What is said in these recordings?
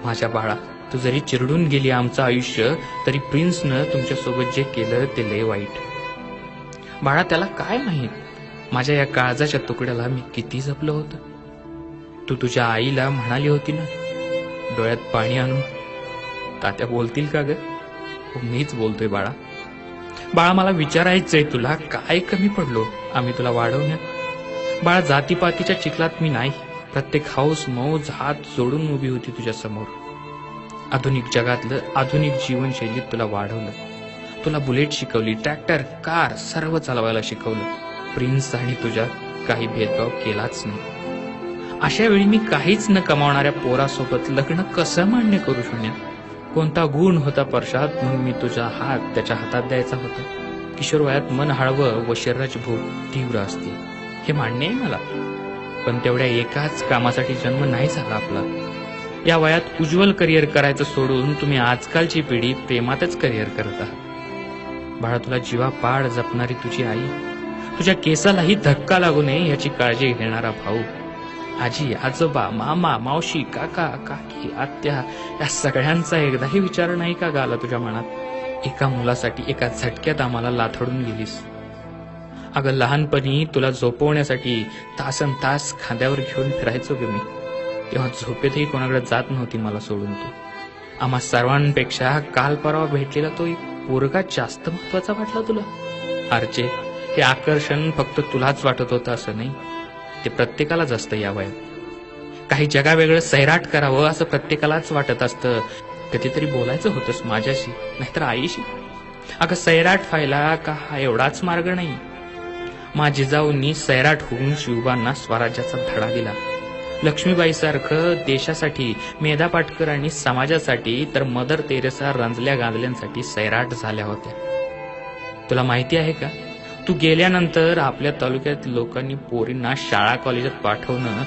माझ्या बाळा, तू जरी चिरडून गेली आमचं आयुष्य, तरी प्रिन्सनं तुमच्यासोबत जे केलं ते लय वाईट. बाळा, त्याला काय माहीत, माझ्या या काळजाच्या तुकड्याला मी किती जपलं होतं. तू तुझ्या आईला म्हणाली होती ना, डोळ्यात पाणी आणून. तात्या बोलतील का ग? मीच बोलतोय बाळा. बाळा, मला विचारायचंय तुला, काय कमी पडलो आम्ही तुला वाढवण्यात? बाळा, जातीपातीच्या चिखलात मी नाही. प्रत्येक हौस मौज हात जोडून उभी होती तुझ्या समोर. आधुनिक जगातलं आधुनिक जीवनशैलीत तुला वाढवलं. तुला बुलेट शिकवली, ट्रॅक्टर, कार सर्व चालवायला शिकवलं. प्रिन्स आणि तुझ्यात काही भेदभाव केलाच नाही. अशा वेळी मी काहीच न कमावणाऱ्या पोरासोबत लग्न कसं मान्य करू शून्य? कोणता गुण होता परशात म्हणून मी तुझा हात त्याच्या हातात द्यायचा होता? किशोर वयात मन हळवं व शरीराची भूक तीव्र असते, हे मान्य आहे मला. पण तेवढ्या एकाच कामासाठी जन्म नाही झाला आपला. या वयात उज्ज्वल करिअर करायचं सोडून तुम्ही आजकालची पिढी प्रेमातच करिअर करत आहात. बाळा, तुला जीवापाड जपणारी तुझी आई, तुझ्या केसालाही धक्का लागू नये याची काळजी घेणारा भाऊ, आजी, आजोबा, मामा, मावशी, काका, काकी, आत्या, या सगळ्यांचा एकदाही विचार नाही का गाला तुझ्या मनात? एका मुलासाठी एका झटक्यात आम्हाला लाथडून गेलीस. अगं, लहानपणी तुला झोपवण्यासाठी तासन तास खांद्यावर घेऊन फिरायचो ग मी. तेव्हा झोपेतही कोणाकडे जात नव्हती मला सोडून तू. आम्हा सर्वांपेक्षा काल परवा भेटलेला तो एक पोरगा जास्त महत्वाचा वाटला तुला. आरचे, हे आकर्षण फक्त तुलाच वाटत होतं असं नाही, ते प्रत्येकालाच असतं या वयात. काही जगावेगळं सैराट करावं असं प्रत्येकालाच वाटत असतं. कधीतरी बोलायचं होतंस माझ्याशी, नाहीतर आईशी. अगं, सैराट व्हायला का हा एवढाच मार्ग नाही? माझी जिजाऊंनी सैराट होऊन शिवबांना स्वराज्याचा धडा दिला. लक्ष्मीबाईसारखं देशासाठी, मेधा पाटकर आणि समाजासाठी, तर मदर तेरेसा रंजल्या गांजल्यांसाठी सैराट झाल्या होत्या. तुला माहिती आहे का, तू गेल्यानंतर आपल्या तालुक्यात लोकांनी पोरींना शाळा कॉलेजात पाठवणं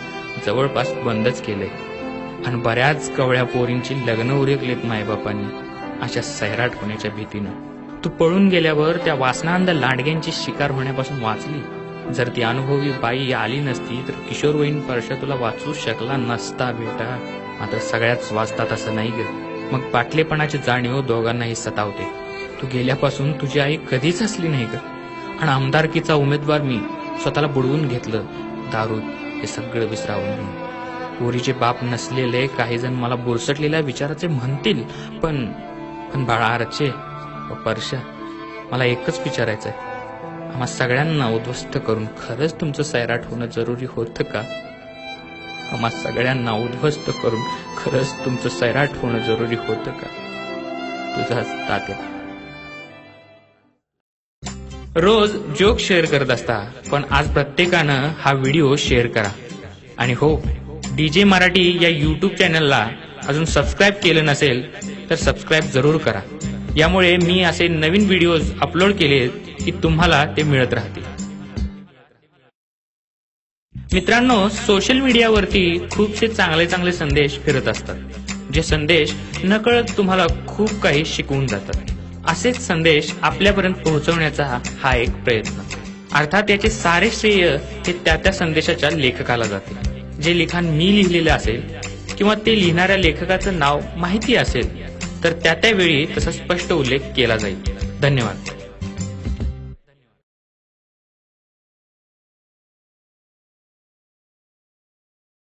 जवळपास बंदच केलंय. आणि बऱ्याच कवळ्या पोरींची लग्न उरकलेत मायबापांनी अशा सैराट होण्याच्या भीतीनं. तू पळून गेल्यावर त्या वासनांध लांडग्यांची शिकार होण्यापासून वाचली. जर ती अनुभवी बाई आली नसती तर किशोरवयीन परशा तुला वाचू शकला नसता बेटा. मात्र सगळ्याच वाचतात असं नाही ग. मग पाटलेपणाची जाणीव दोघांनाही सतावते. तू गेल्यापासून तुझी आई कधीच हसली नाही ग. आणि आमदारकीचा उमेदवार मी स्वतःला बुडवून घेतलं दारूत, हे सगळं विसरावून. पोरीचे बाप नसलेले काही जण मला बुरसटलेल्या विचाराचे म्हणतील, पण बाळा, आरचे व परशा, मला एकच विचारायचंय, आम्हा सगळ्यांना उद्ध्वस्त करून खरंच तुमचं सैराट होणं जरुरी होतं का? आम्हा सगळ्यांना उद्ध्वस्त करून खरंच तुमचं सैराट होणं जरुरी होतं का? तुझा तात्या. रोज जोक शेअर करत असता, पण आज प्रत्येकानं हा व्हिडिओ शेअर करा. आणि हो, डीजे मराठी या यूट्यूब चॅनलला अजून सबस्क्राईब केलं नसेल तर सबस्क्राईब जरूर करा. यामुळे मी असे नवीन व्हिडिओज अपलोड केले की तुम्हाला ते मिळत राहतील. मित्रांनो, सोशल मीडियावरती खूपसे चांगले चांगले संदेश फिरत असतात, जे संदेश नकळत तुम्हाला खूप काही शिकवून जातात. असेच संदेश आपल्यापर्यंत पोहोचवण्याचा हा एक प्रयत्न. अर्थात याचे सारे श्रेय हे त्या संदेशाच्या लेखकाला जाते. जे लिखाण मी लिहिलेलं असेल किंवा ते लिहिणाऱ्या लेखकाचं नाव माहिती असेल तर त्या वेळी तसा स्पष्ट उल्लेख केला जाईल. धन्यवाद.